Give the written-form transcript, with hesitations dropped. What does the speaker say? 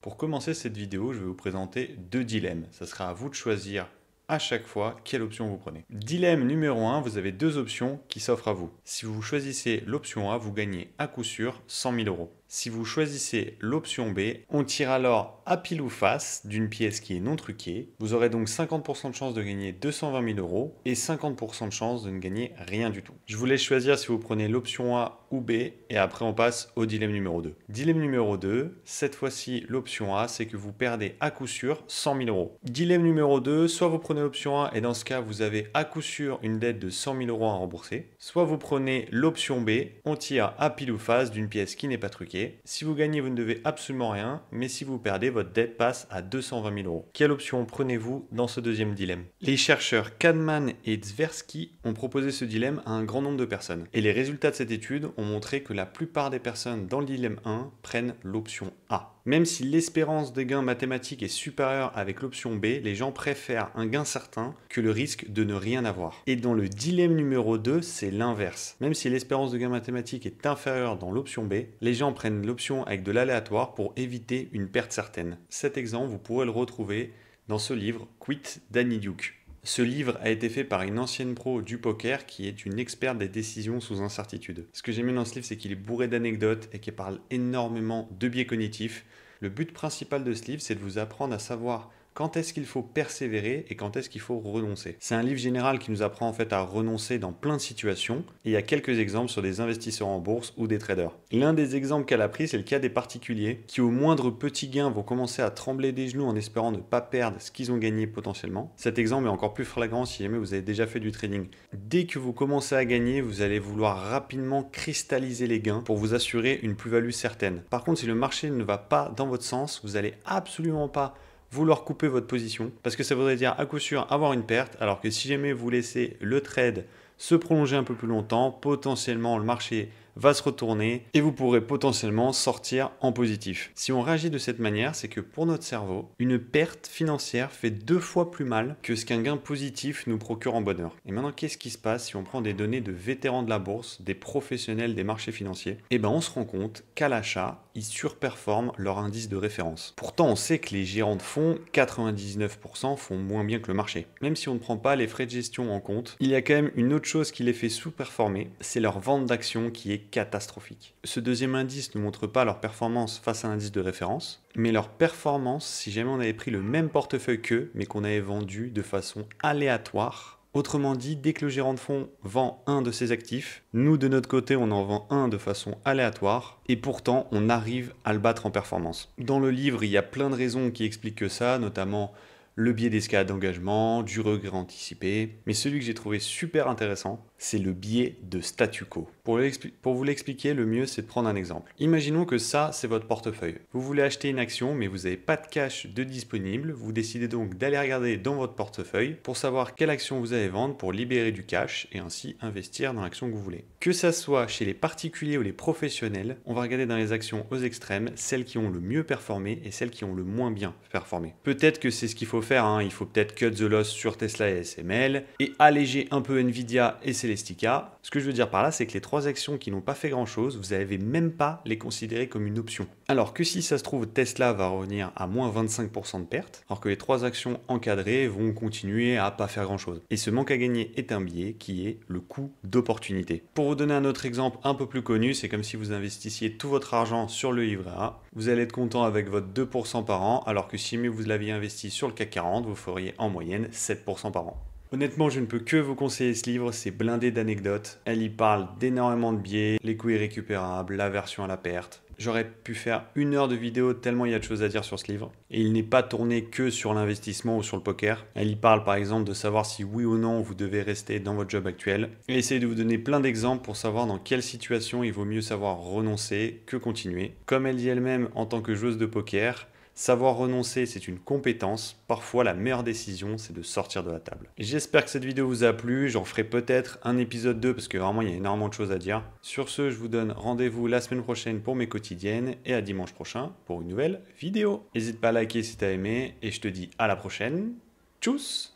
Pour commencer cette vidéo, je vais vous présenter deux dilemmes. Ça sera à vous de choisir à chaque fois quelle option vous prenez. Dilemme numéro 1, vous avez deux options qui s'offrent à vous. Si vous choisissez l'option A, vous gagnez à coup sûr 100 000 euros. Si vous choisissez l'option B, on tire alors à pile ou face d'une pièce qui est non truquée. Vous aurez donc 50% de chance de gagner 220 000 euros et 50% de chance de ne gagner rien du tout. Je vous laisse choisir si vous prenez l'option A ou B et après on passe au dilemme numéro 2. Dilemme numéro 2, cette fois-ci l'option A, c'est que vous perdez à coup sûr 100 000 euros. Dilemme numéro 2, soit vous prenez l'option A et dans ce cas vous avez à coup sûr une dette de 100 000 euros à rembourser, soit vous prenez l'option B, on tire à pile ou face d'une pièce qui n'est pas truquée. Si vous gagnez, vous ne devez absolument rien, mais si vous perdez, votre dette passe à 220 000 euros. Quelle option prenez-vous dans ce deuxième dilemme? Les chercheurs Kahneman et Tversky ont proposé ce dilemme à un grand nombre de personnes. Et les résultats de cette étude ont montré que la plupart des personnes dans le dilemme 1 prennent l'option A. Même si l'espérance des gains mathématiques est supérieure avec l'option B, les gens préfèrent un gain certain que le risque de ne rien avoir. Et dans le dilemme numéro 2, c'est l'inverse. Même si l'espérance de gain mathématique est inférieure dans l'option B, les gens prennent l'option avec de l'aléatoire pour éviter une perte certaine. Cet exemple, vous pourrez le retrouver dans ce livre Quit d'Annie Duke. Ce livre a été fait par une ancienne pro du poker qui est une experte des décisions sous incertitude. Ce que j'aime bien dans ce livre, c'est qu'il est bourré d'anecdotes et qu'il parle énormément de biais cognitifs. Le but principal de ce livre, c'est de vous apprendre à savoir quand est-ce qu'il faut persévérer et quand est-ce qu'il faut renoncer. C'est un livre général qui nous apprend en fait à renoncer dans plein de situations. Et il y a quelques exemples sur des investisseurs en bourse ou des traders. L'un des exemples qu'elle a pris, c'est le cas des particuliers qui au moindre petit gain vont commencer à trembler des genoux en espérant ne pas perdre ce qu'ils ont gagné potentiellement. Cet exemple est encore plus flagrant si jamais vous avez déjà fait du trading. Dès que vous commencez à gagner, vous allez vouloir rapidement cristalliser les gains pour vous assurer une plus-value certaine. Par contre, si le marché ne va pas dans votre sens, vous n'allez absolument pas vouloir couper votre position parce que ça voudrait dire à coup sûr avoir une perte, alors que si jamais vous laissez le trade se prolonger un peu plus longtemps, potentiellement le marché va se retourner et vous pourrez potentiellement sortir en positif. Si on réagit de cette manière, c'est que pour notre cerveau, une perte financière fait 2 fois plus mal que ce qu'un gain positif nous procure en bonheur. Et maintenant, qu'est-ce qui se passe si on prend des données de vétérans de la bourse, des professionnels des marchés financiers? Eh bien, on se rend compte qu'à l'achat, ils surperforment leur indice de référence. Pourtant, on sait que les gérants de fonds, 99% font moins bien que le marché. Même si on ne prend pas les frais de gestion en compte, il y a quand même une autre chose qui les fait sous-performer, c'est leur vente d'actions qui est catastrophique. Ce deuxième indice ne montre pas leur performance face à l'indice de référence, mais leur performance si jamais on avait pris le même portefeuille qu'eux, mais qu'on avait vendu de façon aléatoire. Autrement dit, dès que le gérant de fonds vend un de ses actifs, nous de notre côté on en vend un de façon aléatoire et pourtant on arrive à le battre en performance. Dans le livre, il y a plein de raisons qui expliquent que ça, notamment le biais d'escalade d'engagement, du regret anticipé, mais celui que j'ai trouvé super intéressant, c'est le biais de statu quo. Pour vous l'expliquer, le mieux c'est de prendre un exemple. Imaginons que ça, c'est votre portefeuille. Vous voulez acheter une action, mais vous n'avez pas de cash de disponible. Vous décidez donc d'aller regarder dans votre portefeuille pour savoir quelle action vous allez vendre pour libérer du cash et ainsi investir dans l'action que vous voulez. Que ça soit chez les particuliers ou les professionnels, on va regarder dans les actions aux extrêmes, celles qui ont le mieux performé et celles qui ont le moins bien performé. Peut-être que c'est ce qu'il faut faire, hein. Il faut peut-être cut the loss sur Tesla et SML et alléger un peu Nvidia et Celestica. Ce que je veux dire par là, c'est que les 3 actions qui n'ont pas fait grand chose, vous n'avez même pas les considérer comme une option. Alors que si ça se trouve, Tesla va revenir à moins 25% de perte, alors que les 3 actions encadrées vont continuer à pas faire grand chose. Et ce manque à gagner est un biais qui est le coût d'opportunité. Pour vous donner un autre exemple un peu plus connu, c'est comme si vous investissiez tout votre argent sur le livret A. Vous allez être content avec votre 2% par an, alors que si vous l'aviez investi sur le CAC 40, vous feriez en moyenne 7% par an. Honnêtement, je ne peux que vous conseiller ce livre, c'est blindé d'anecdotes. Elle y parle d'énormément de biais, les coûts irrécupérables, l'aversion à la perte. J'aurais pu faire 1 heure de vidéo tellement il y a de choses à dire sur ce livre. Et il n'est pas tourné que sur l'investissement ou sur le poker. Elle y parle par exemple de savoir si oui ou non vous devez rester dans votre job actuel. Et essaye de vous donner plein d'exemples pour savoir dans quelle situation il vaut mieux savoir renoncer que continuer. Comme elle dit elle-même en tant que joueuse de poker, savoir renoncer, c'est une compétence. Parfois, la meilleure décision, c'est de sortir de la table. J'espère que cette vidéo vous a plu. J'en ferai peut-être un épisode 2 parce que vraiment, il y a énormément de choses à dire. Sur ce, je vous donne rendez-vous la semaine prochaine pour mes quotidiennes et à dimanche prochain pour une nouvelle vidéo. N'hésite pas à liker si tu as aimé et je te dis à la prochaine. Tchuss!